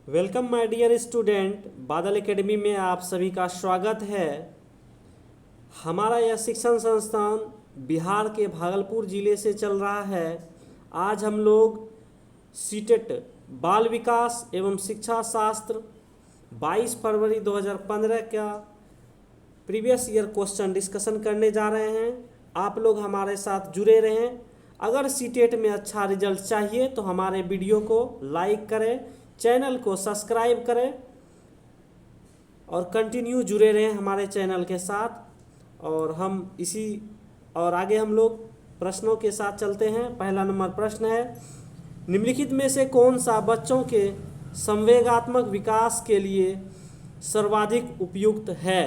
Welcome my dear student, बादल academy में आप सभी का स्वागत है। हमारा यह शिक्षण संस्थान बिहार के भागलपुर ज़िले से चल रहा है। आज हम लोग सीटेट बाल विकास एवं शिक्षा शास्त्र 22 फरवरी 2015 का प्रीवियस ईयर क्वेश्चन डिस्कशन करने जा रहे हैं। आप लोग हमारे साथ जुड़े रहें। अगर सीटेट में अच्छा रिजल्ट चाहिए तो हमारे वीडियो को लाइक करें, चैनल को सब्सक्राइब करें और कंटिन्यू जुड़े रहें हमारे चैनल के साथ। और आगे हम लोग प्रश्नों के साथ चलते हैं। पहला नंबर प्रश्न है, निम्नलिखित में से कौन सा बच्चों के संवेगात्मक विकास के लिए सर्वाधिक उपयुक्त है।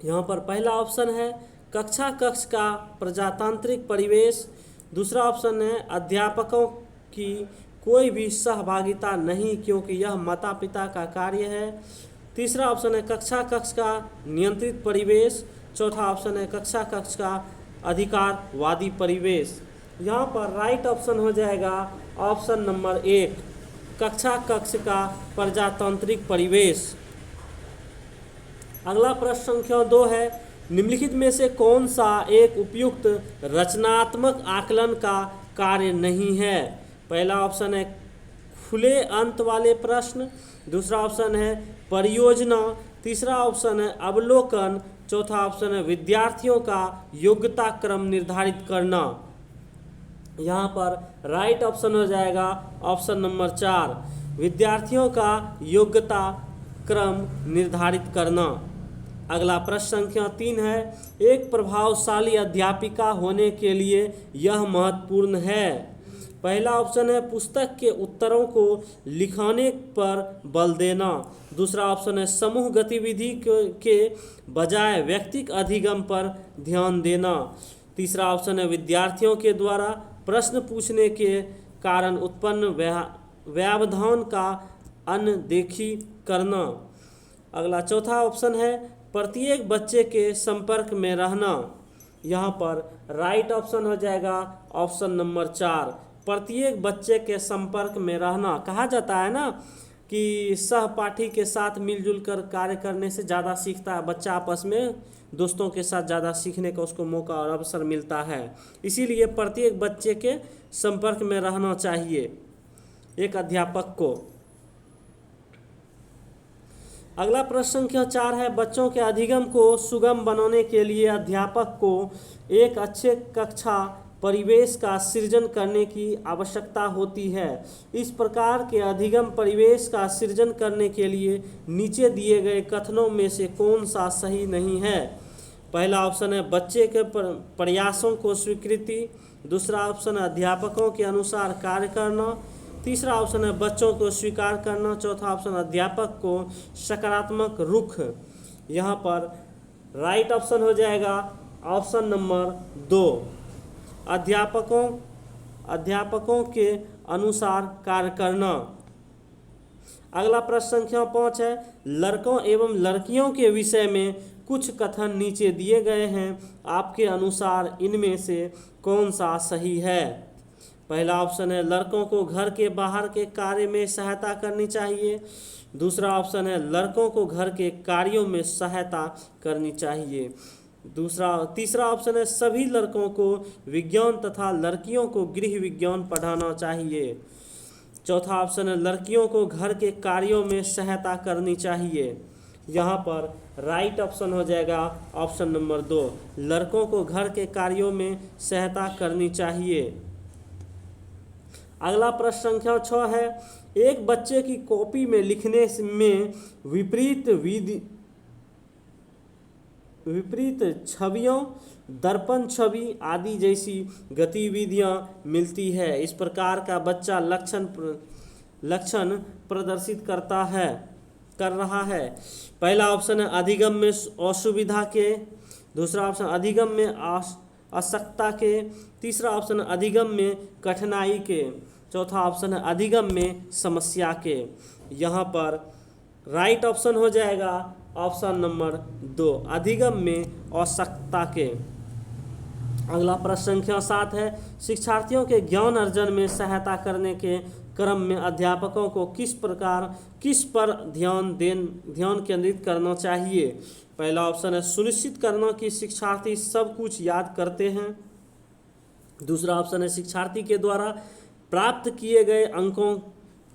यहाँ पर पहला ऑप्शन है कक्षा कक्ष का प्रजातांत्रिक परिवेश। दूसरा ऑप्शन है अध्यापकों की कोई भी सहभागिता नहीं क्योंकि यह माता पिता का कार्य है। तीसरा ऑप्शन है कक्षा कक्ष का नियंत्रित परिवेश। चौथा ऑप्शन है कक्षा कक्ष का अधिकारवादी परिवेश। यहाँ पर राइट ऑप्शन हो जाएगा ऑप्शन नंबर 1, कक्षा कक्ष का प्रजातांत्रिक परिवेश। अगला प्रश्न संख्या 2 है, निम्नलिखित में से कौन सा एक उपयुक्त रचनात्मक आकलन का कार्य नहीं है। पहला ऑप्शन है खुले अंत वाले प्रश्न। दूसरा ऑप्शन है परियोजना। तीसरा ऑप्शन है अवलोकन। चौथा ऑप्शन है विद्यार्थियों का योग्यता क्रम निर्धारित करना। यहाँ पर राइट ऑप्शन हो जाएगा ऑप्शन नंबर 4, विद्यार्थियों का योग्यता क्रम निर्धारित करना। अगला प्रश्न संख्या 3 है, एक प्रभावशाली अध्यापिका होने के लिए यह महत्वपूर्ण है। पहला ऑप्शन है पुस्तक के उत्तरों को लिखने पर बल देना। दूसरा ऑप्शन है समूह गतिविधि के बजाय व्यक्तिगत अधिगम पर ध्यान देना। तीसरा ऑप्शन है विद्यार्थियों के द्वारा प्रश्न पूछने के कारण उत्पन्न व्यवधान का अनदेखी करना। अगला चौथा ऑप्शन है प्रत्येक बच्चे के संपर्क में रहना। यहाँ पर राइट ऑप्शन हो जाएगा ऑप्शन नंबर 4, प्रत्येक बच्चे के संपर्क में रहना। कहा जाता है ना कि सहपाठी के साथ मिलजुल कर कार्य करने से ज़्यादा सीखता है बच्चा, आपस में दोस्तों के साथ ज़्यादा सीखने का उसको मौका और अवसर मिलता है। इसीलिए प्रत्येक बच्चे के संपर्क में रहना चाहिए एक अध्यापक को। अगला प्रश्न संख्या 4 है, बच्चों के अधिगम को सुगम बनाने के लिए अध्यापक को एक अच्छे कक्षा परिवेश का सृजन करने की आवश्यकता होती है। इस प्रकार के अधिगम परिवेश का सृजन करने के लिए नीचे दिए गए कथनों में से कौन सा सही नहीं है। पहला ऑप्शन है बच्चे के प्रयासों को स्वीकृति। दूसरा ऑप्शन है अध्यापकों के अनुसार कार्य करना। तीसरा ऑप्शन है बच्चों को स्वीकार करना। चौथा ऑप्शन अध्यापक को सकारात्मक रुख। यहाँ पर राइट ऑप्शन हो जाएगा ऑप्शन नंबर 2, अध्यापकों के अनुसार कार्य करना। अगला प्रश्न संख्या 5 है, लड़कों एवं लड़कियों के विषय में कुछ कथन नीचे दिए गए हैं, आपके अनुसार इनमें से कौन सा सही है। पहला ऑप्शन है लड़कों को घर के बाहर के कार्य में सहायता करनी चाहिए। दूसरा ऑप्शन है लड़कों को घर के कार्यों में सहायता करनी चाहिए। तीसरा ऑप्शन है सभी लड़कों को विज्ञान तथा लड़कियों को गृह विज्ञान पढ़ाना चाहिए। चौथा ऑप्शन है लड़कियों को घर के कार्यों में सहायता करनी चाहिए। यहाँ पर राइट ऑप्शन हो जाएगा ऑप्शन नंबर 2, लड़कों को घर के कार्यों में सहायता करनी चाहिए। अगला प्रश्न संख्या 6 है, एक बच्चे की कॉपी में लिखने में विपरीत छवियों, दर्पण छवि आदि जैसी गतिविधियां मिलती है। इस प्रकार का बच्चा लक्षण प्रदर्शित कर रहा है। पहला ऑप्शन है अधिगम में असुविधा के। दूसरा ऑप्शन अधिगम में आवश्यकता के। तीसरा ऑप्शन है अधिगम में कठिनाई के। चौथा ऑप्शन है अधिगम में समस्या के। यहाँ पर राइट ऑप्शन हो जाएगा ऑप्शन नंबर 2, अधिगम में आवश्यकता के। अगला प्रश्न संख्या 7 है, शिक्षार्थियों के ज्ञान अर्जन में सहायता करने के क्रम में अध्यापकों को किस पर ध्यान केंद्रित करना चाहिए। पहला ऑप्शन है सुनिश्चित करना कि शिक्षार्थी सब कुछ याद करते हैं। दूसरा ऑप्शन है शिक्षार्थी के द्वारा प्राप्त किए गए अंकों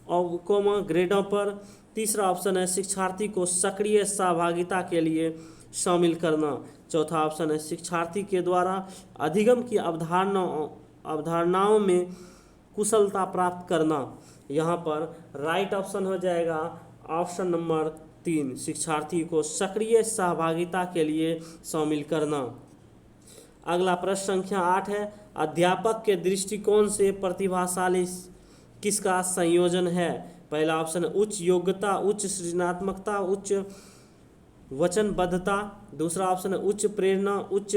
और ग्रेडों पर। तीसरा ऑप्शन है शिक्षार्थी को सक्रिय सहभागिता के लिए शामिल करना। चौथा ऑप्शन है शिक्षार्थी के द्वारा अधिगम की अवधारणाओं में कुशलता प्राप्त करना। यहाँ पर राइट ऑप्शन हो जाएगा ऑप्शन नंबर 3, शिक्षार्थी को सक्रिय सहभागिता के लिए शामिल करना। अगला प्रश्न संख्या 8 है, अध्यापक के दृष्टिकोण से प्रतिभाशाली किसका संयोजन है। पहला ऑप्शन है उच्च योग्यता, उच्च सृजनात्मकता, उच्च वचनबद्धता। दूसरा ऑप्शन है उच्च प्रेरणा, उच्च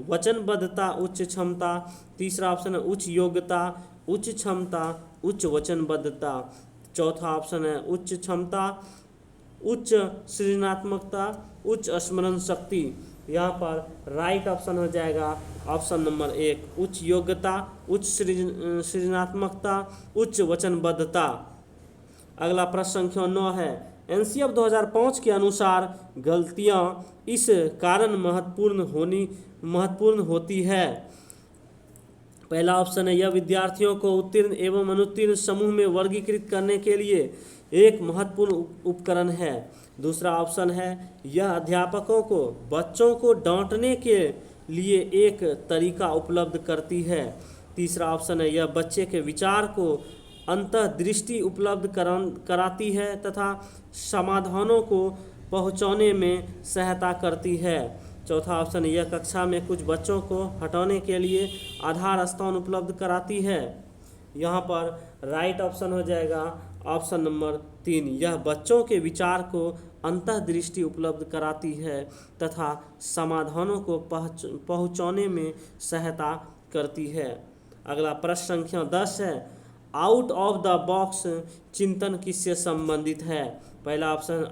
वचनबद्धता, उच्च क्षमता। तीसरा ऑप्शन है उच्च योग्यता, उच्च क्षमता, उच्च वचनबद्धता। चौथा ऑप्शन है उच्च क्षमता, उच्च सृजनात्मकता, उच्च स्मरण शक्ति। यहाँ पर राइट ऑप्शन हो जाएगा ऑप्शन नंबर 1, उच्च योग्यता, उच्च सृजनात्मकता, उच्च वचनबद्धता। अगला प्रश्न संख्या 9 है, एनसीएफ 2005 के अनुसार गलतियाँ इस कारण महत्वपूर्ण होती है। पहला ऑप्शन है यह विद्यार्थियों को उत्तीर्ण एवं अनुत्तीर्ण समूह में वर्गीकृत करने के लिए एक महत्वपूर्ण उपकरण है। दूसरा ऑप्शन है यह अध्यापकों को बच्चों को डांटने के लिए एक तरीका उपलब्ध करती है। तीसरा ऑप्शन है यह बच्चे के विचार को अंतर्दृष्टि उपलब्ध कराती है तथा समाधानों को पहुंचाने में सहायता करती है। चौथा ऑप्शन यह कक्षा में कुछ बच्चों को हटाने के लिए आधार स्थान उपलब्ध कराती है। यहाँ पर राइट ऑप्शन हो जाएगा ऑप्शन नंबर 3, यह बच्चों के विचार को अंतर्दृष्टि उपलब्ध कराती है तथा समाधानों को पहुंचाने में सहायता करती है। अगला प्रश्न संख्या 10 है, आउट ऑफ द बॉक्स चिंतन किससे संबंधित है। पहला ऑप्शन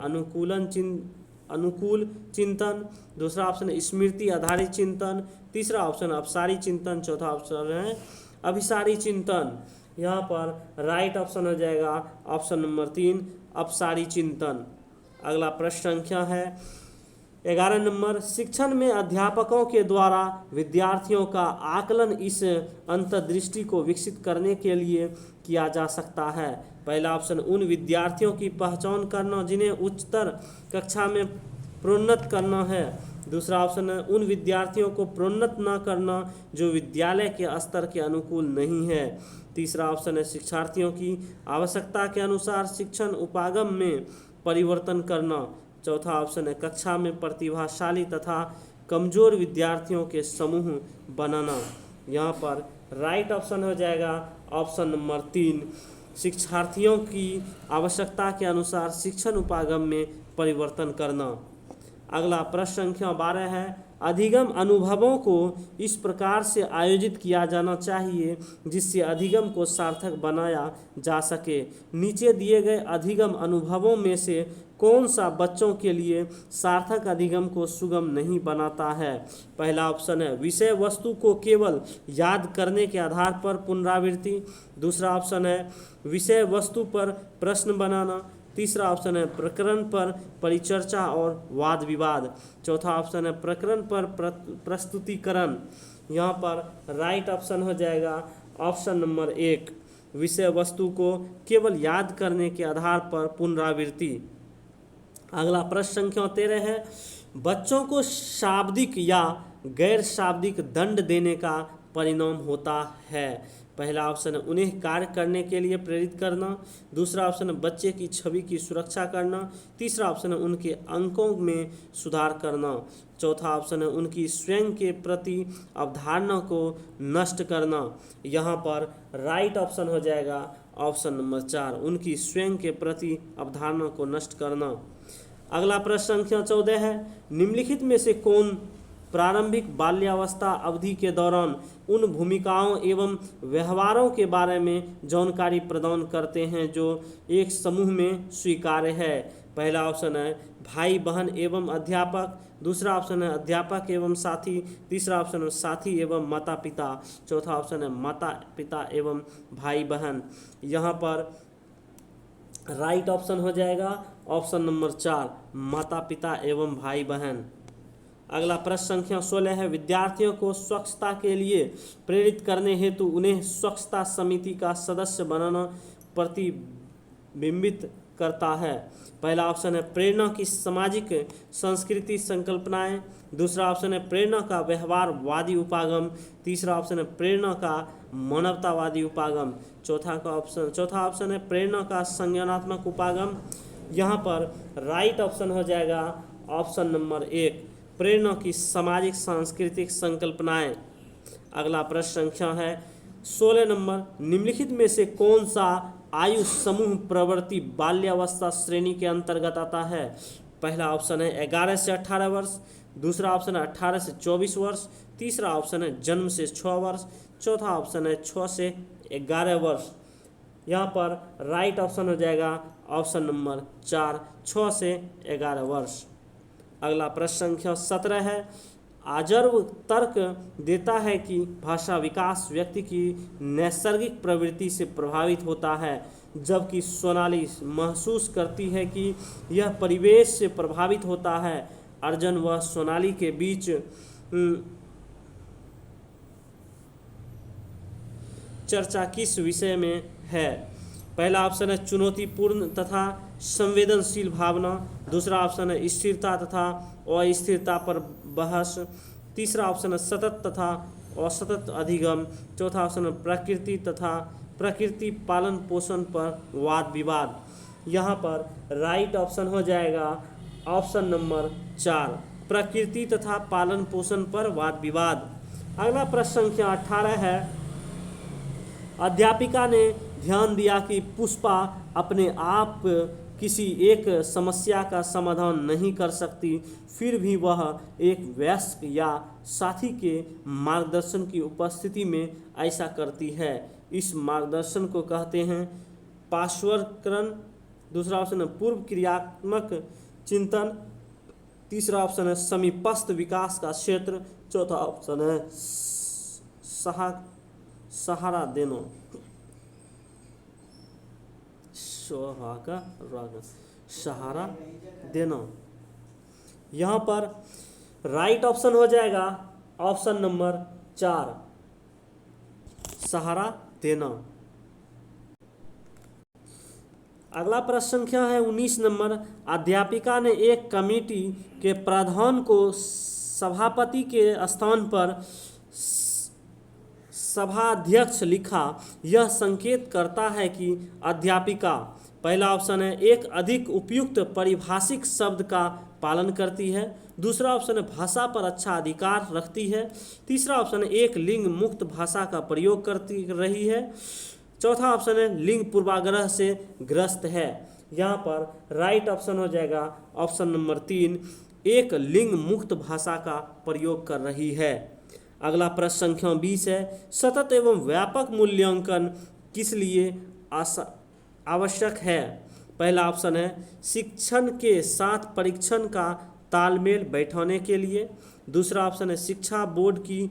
अनुकूल चिंतन। दूसरा ऑप्शन स्मृति आधारित चिंतन। तीसरा ऑप्शन अपसारी चिंतन। चौथा ऑप्शन है अभिसारी चिंतन। यहाँ पर राइट ऑप्शन हो जाएगा ऑप्शन नंबर 3, अपसारी चिंतन। अगला प्रश्न संख्या है 11 नंबर, शिक्षण में अध्यापकों के द्वारा विद्यार्थियों का आकलन इस अंतर्दृष्टि को विकसित करने के लिए किया जा सकता है। पहला ऑप्शन उन विद्यार्थियों की पहचान करना जिन्हें उच्चतर कक्षा में प्रोन्नत करना है। दूसरा ऑप्शन है उन विद्यार्थियों को प्रोन्नत न करना जो विद्यालय के स्तर के अनुकूल नहीं है। तीसरा ऑप्शन है शिक्षार्थियों की आवश्यकता के अनुसार शिक्षण उपागम में परिवर्तन करना। चौथा ऑप्शन है कक्षा में प्रतिभाशाली तथा कमजोर विद्यार्थियों के समूह बनाना। यहाँ पर राइट ऑप्शन हो जाएगा ऑप्शन नंबर 3, शिक्षार्थियों की आवश्यकता के अनुसार शिक्षण उपागम में परिवर्तन करना। अगला प्रश्न संख्या 12 है, अधिगम अनुभवों को इस प्रकार से आयोजित किया जाना चाहिए जिससे अधिगम को सार्थक बनाया जा सके। नीचे दिए गए अधिगम अनुभवों में से कौन सा बच्चों के लिए सार्थक अधिगम को सुगम नहीं बनाता है। पहला ऑप्शन है विषय वस्तु को केवल याद करने के आधार पर पुनरावृत्ति। दूसरा ऑप्शन है विषय वस्तु पर प्रश्न बनाना। तीसरा ऑप्शन है प्रकरण पर परिचर्चा और वाद विवाद। चौथा ऑप्शन है प्रकरण पर प्रस्तुतिकरण। यहाँ पर राइट ऑप्शन हो जाएगा ऑप्शन नंबर 1, विषय वस्तु को केवल याद करने के आधार पर पुनरावृत्ति। अगला प्रश्न संख्या 13 है, बच्चों को शाब्दिक या गैर शाब्दिक दंड देने का परिणाम होता है। पहला ऑप्शन है उन्हें कार्य करने के लिए प्रेरित करना। दूसरा ऑप्शन है बच्चे की छवि की सुरक्षा करना। तीसरा ऑप्शन है उनके अंकों में सुधार करना। चौथा ऑप्शन है उनकी स्वयं के प्रति अवधारणा को नष्ट करना। यहाँ पर राइट ऑप्शन हो जाएगा ऑप्शन नंबर 4, उनकी स्वयं के प्रति अवधारणा को नष्ट करना। अगला प्रश्न संख्या 14 है, निम्नलिखित में से कौन प्रारंभिक बाल्यावस्था अवधि के दौरान उन भूमिकाओं एवं व्यवहारों के बारे में जानकारी प्रदान करते हैं जो एक समूह में स्वीकार्य है। पहला ऑप्शन है भाई बहन एवं अध्यापक, दूसरा ऑप्शन है अध्यापक एवं साथी, तीसरा ऑप्शन है साथी एवं माता पिता, चौथा ऑप्शन है माता पिता एवं भाई बहन। यहाँ पर राइट ऑप्शन हो जाएगा ऑप्शन नंबर 4, माता पिता एवं भाई बहन। अगला प्रश्न संख्या 16 है, विद्यार्थियों को स्वच्छता के लिए प्रेरित करने हेतु उन्हें स्वच्छता समिति का सदस्य बनाना प्रतिबिंबित करता है। पहला ऑप्शन है प्रेरणा की सामाजिक संस्कृति संकल्पनाएं, दूसरा ऑप्शन है प्रेरणा का व्यवहारवादी उपागम, तीसरा ऑप्शन है प्रेरणा का मानवतावादी उपागम, चौथा ऑप्शन है प्रेरणा का संज्ञानात्मक उपागम। यहाँ पर राइट ऑप्शन हो जाएगा ऑप्शन नंबर 1, प्रेरणा की सामाजिक सांस्कृतिक संकल्पनाएं। अगला प्रश्न संख्या है 16 नंबर, निम्नलिखित में से कौन सा आयु समूह प्रवृत्ति बाल्यावस्था श्रेणी के अंतर्गत आता है? पहला ऑप्शन है 11 से 18 वर्ष, दूसरा ऑप्शन है 18 से 24 वर्ष, तीसरा ऑप्शन है जन्म से 6 वर्ष, चौथा ऑप्शन है 6 से 11 वर्ष। यहाँ पर राइट ऑप्शन हो जाएगा ऑप्शन नंबर 4, 6 से 11 वर्ष। अगला प्रश्न संख्या 17 है, आजर्व तर्क देता है कि भाषा विकास व्यक्ति की नैसर्गिक प्रवृत्ति से प्रभावित होता है, जबकि सोनाली महसूस करती है कि यह परिवेश से प्रभावित होता है। अर्जुन व सोनाली के बीच चर्चा किस विषय में है? पहला ऑप्शन है चुनौतीपूर्ण तथा संवेदनशील भावना, दूसरा ऑप्शन है स्थिरता तथा अस्थिरता पर बहस, तीसरा ऑप्शन है सतत तथा असतत अधिगम, चौथा ऑप्शन है प्रकृति तथा प्रकृति पालन पोषण पर वाद विवाद। यहाँ पर राइट ऑप्शन हो जाएगा ऑप्शन नंबर 4, प्रकृति तथा पालन पोषण पर वाद विवाद। अगला प्रश्न संख्या 18 है, अध्यापिका ने ध्यान दिया कि पुष्पा अपने आप किसी एक समस्या का समाधान नहीं कर सकती, फिर भी वह एक वयस्क या साथी के मार्गदर्शन की उपस्थिति में ऐसा करती है। इस मार्गदर्शन को कहते हैं पार्श्वकरण, दूसरा ऑप्शन है पूर्व क्रियात्मक चिंतन, तीसरा ऑप्शन है समीपस्थ विकास का क्षेत्र, चौथा ऑप्शन है सहारा देना, सहारा देना। यहाँ पर राइट ऑप्शन हो जाएगा ऑप्शन नंबर 4, सहारा देना। अगला प्रश्न संख्या है 19 नंबर, अध्यापिका ने एक कमेटी के प्रधान को सभापति के स्थान पर सभाध्यक्ष लिखा। यह संकेत करता है कि अध्यापिका, पहला ऑप्शन है एक अधिक उपयुक्त पारिभाषिक शब्द का पालन करती है, दूसरा ऑप्शन है भाषा पर अच्छा अधिकार रखती है, तीसरा ऑप्शन है एक लिंग मुक्त भाषा का प्रयोग करती रही है, चौथा ऑप्शन है लिंग पूर्वाग्रह से ग्रस्त है। यहाँ पर राइट ऑप्शन हो जाएगा ऑप्शन नंबर 3, एक लिंग मुक्त भाषा का प्रयोग कर रही है। अगला प्रश्न संख्या 20 है, सतत एवं व्यापक मूल्यांकन किस लिए आवश्यक है? पहला ऑप्शन है शिक्षण के साथ परीक्षण का तालमेल बैठाने के लिए, दूसरा ऑप्शन है शिक्षा बोर्ड की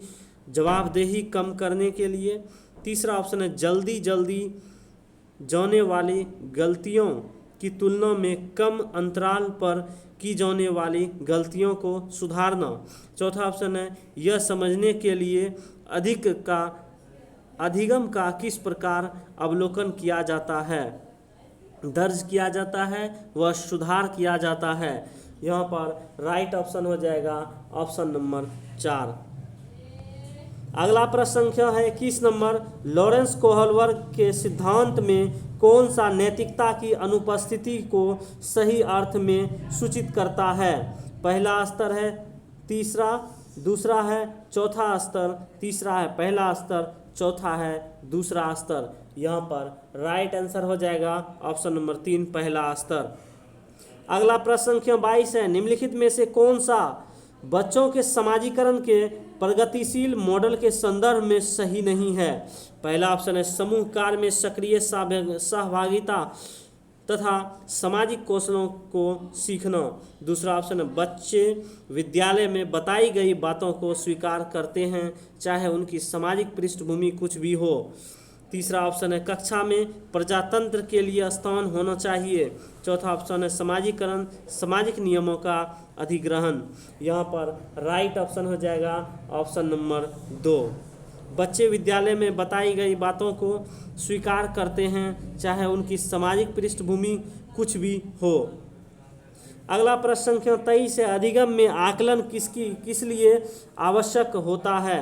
जवाबदेही कम करने के लिए, तीसरा ऑप्शन है जल्दी जाने वाली गलतियों की तुलना में कम अंतराल पर की जाने वाली गलतियों को सुधारना, चौथा ऑप्शन है यह समझने के लिए अधिगम का किस प्रकार अवलोकन किया जाता है, दर्ज किया जाता है व सुधार किया जाता है। यहाँ पर राइट ऑप्शन हो जाएगा ऑप्शन नंबर 4। अगला प्रश्न संख्या है 21 नंबर, लॉरेंस कोहलवर्ग के सिद्धांत में कौन सा नैतिकता की अनुपस्थिति को सही अर्थ में सूचित करता है? पहला स्तर है, तीसरा, दूसरा है चौथा स्तर, तीसरा है पहला स्तर, चौथा है दूसरा स्तर। यहाँ पर राइट आंसर हो जाएगा ऑप्शन नंबर 3, पहला स्तर। अगला प्रश्न संख्या 22 है, निम्नलिखित में से कौन सा बच्चों के समाजीकरण के प्रगतिशील मॉडल के संदर्भ में सही नहीं है। पहला ऑप्शन है समूह कार्य में सक्रिय सहभागिता तथा सामाजिक कौशलों को सीखना। दूसरा ऑप्शन है बच्चे विद्यालय में बताई गई बातों को स्वीकार करते हैं चाहे उनकी सामाजिक पृष्ठभूमि कुछ भी हो। तीसरा ऑप्शन है कक्षा में प्रजातंत्र के लिए स्थान होना चाहिए। चौथा ऑप्शन है समाजीकरण सामाजिक नियमों का अधिग्रहण। यहाँ पर राइट ऑप्शन हो जाएगा ऑप्शन नंबर 2। बच्चे विद्यालय में बताई गई बातों को स्वीकार करते हैं चाहे उनकी सामाजिक पृष्ठभूमि कुछ भी हो। अगला प्रश्न संख्या 23 है अधिगम में आकलन किस लिए आवश्यक होता है।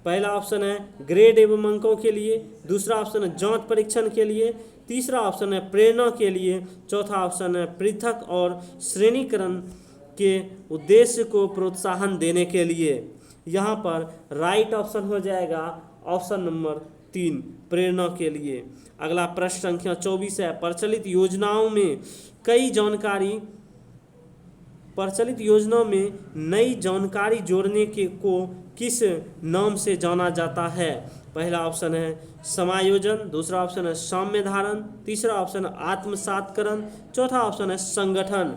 पहला ऑप्शन है ग्रेड एवं अंकों के लिए। दूसरा ऑप्शन है जांच परीक्षण के लिए। तीसरा ऑप्शन है प्रेरणा के लिए। चौथा ऑप्शन है पृथक और श्रेणीकरण के उद्देश्य को प्रोत्साहन देने के लिए। यहाँ पर राइट ऑप्शन हो जाएगा ऑप्शन नंबर 3 प्रेरणा के लिए। अगला प्रश्न संख्या 24 है प्रचलित योजनाओं में नई जानकारी जोड़ने को किस नाम से जाना जाता है। पहला ऑप्शन है समायोजन। दूसरा ऑप्शन है साम्य धारण। तीसरा ऑप्शन है आत्मसातकरण। चौथा ऑप्शन है संगठन।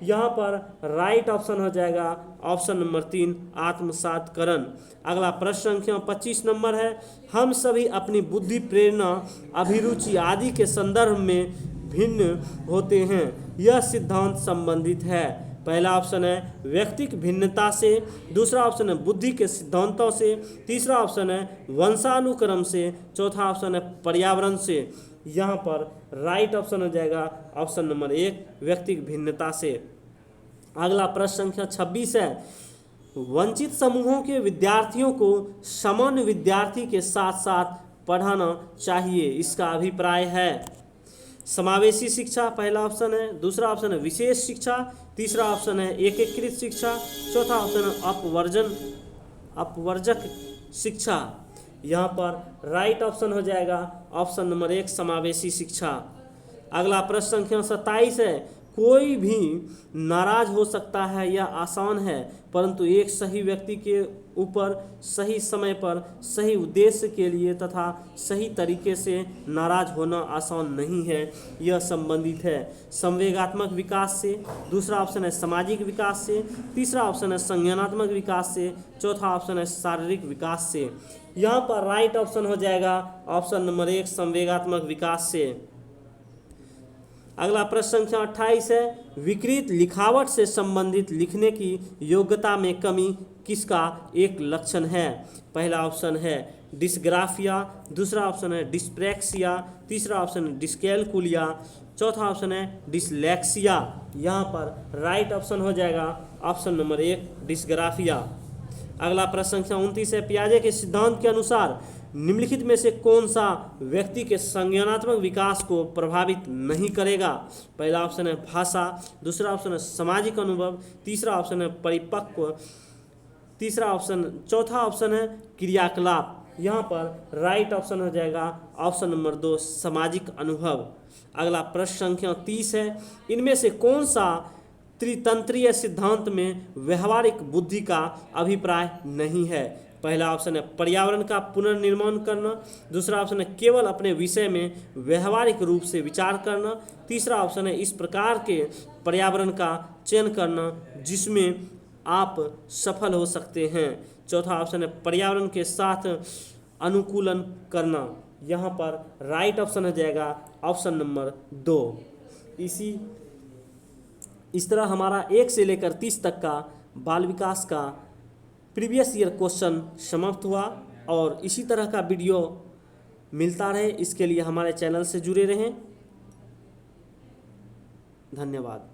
यहाँ पर राइट ऑप्शन हो जाएगा ऑप्शन नंबर 3 आत्मसातकरण। अगला प्रश्न संख्या 25 नंबर है हम सभी अपनी बुद्धि प्रेरणा अभिरुचि आदि के संदर्भ में भिन्न होते हैं यह सिद्धांत संबंधित है। पहला ऑप्शन है व्यक्तिक भिन्नता से। दूसरा ऑप्शन है बुद्धि के सिद्धांतों से। तीसरा ऑप्शन है वंशानुक्रम से। चौथा ऑप्शन है पर्यावरण से। यहाँ पर राइट ऑप्शन हो जाएगा ऑप्शन नंबर 1 व्यक्तिक भिन्नता से। अगला प्रश्न संख्या 26 है वंचित समूहों के विद्यार्थियों को सामान्य विद्यार्थी के साथ साथ पढ़ाना चाहिए इसका अभिप्राय है। समावेशी शिक्षा पहला ऑप्शन है। दूसरा ऑप्शन है विशेष शिक्षा। तीसरा ऑप्शन है एकीकृत शिक्षा। चौथा ऑप्शन है अपवर्जक शिक्षा। यहाँ पर राइट ऑप्शन हो जाएगा ऑप्शन नंबर 1 समावेशी शिक्षा। अगला प्रश्न संख्या 27 है कोई भी नाराज हो सकता है यह आसान है परंतु एक सही व्यक्ति के ऊपर सही समय पर सही उद्देश्य के लिए तथा सही तरीके से नाराज होना आसान नहीं है यह संबंधित है संवेगात्मक विकास से। दूसरा ऑप्शन है सामाजिक विकास से। तीसरा ऑप्शन है संज्ञानात्मक विकास से। चौथा ऑप्शन है शारीरिक विकास से। यहाँ पर राइट ऑप्शन हो जाएगा ऑप्शन नंबर 1 संवेगात्मक विकास से। अगला प्रश्न संख्या 28 है विकृत लिखावट से संबंधित लिखने की योग्यता में कमी किसका एक लक्षण है। पहला ऑप्शन है डिस्ग्राफिया। दूसरा ऑप्शन है डिस्प्रैक्सिया। तीसरा ऑप्शन है डिस्कैलकुलिया। चौथा ऑप्शन है डिसलेक्सिया। यहाँ पर राइट ऑप्शन हो जाएगा ऑप्शन नंबर 1 डिस्ग्राफिया। अगला प्रश्न संख्या 29 है पियाजे के सिद्धांत के अनुसार निम्नलिखित में से कौन सा व्यक्ति के संज्ञानात्मक विकास को प्रभावित नहीं करेगा। पहला ऑप्शन है भाषा। दूसरा ऑप्शन है सामाजिक अनुभव। तीसरा ऑप्शन है परिपक्व। चौथा ऑप्शन है क्रियाकलाप। यहाँ पर राइट ऑप्शन हो जाएगा ऑप्शन नंबर 2 सामाजिक अनुभव। अगला प्रश्न संख्या 30 है इनमें से कौन सा त्रितंत्रीय सिद्धांत में व्यवहारिक बुद्धि का अभिप्राय नहीं है। पहला ऑप्शन है पर्यावरण का पुनर्निर्माण करना। दूसरा ऑप्शन है केवल अपने विषय में व्यवहारिक रूप से विचार करना। तीसरा ऑप्शन है इस प्रकार के पर्यावरण का चयन करना जिसमें आप सफल हो सकते हैं। चौथा ऑप्शन है पर्यावरण के साथ अनुकूलन करना। यहाँ पर राइट ऑप्शन हो जाएगा ऑप्शन नंबर 2। इस तरह हमारा 1 से लेकर 30 तक का बाल विकास का प्रीवियस ईयर क्वेश्चन समाप्त हुआ और इसी तरह का वीडियो मिलता रहे इसके लिए हमारे चैनल से जुड़े रहें। धन्यवाद।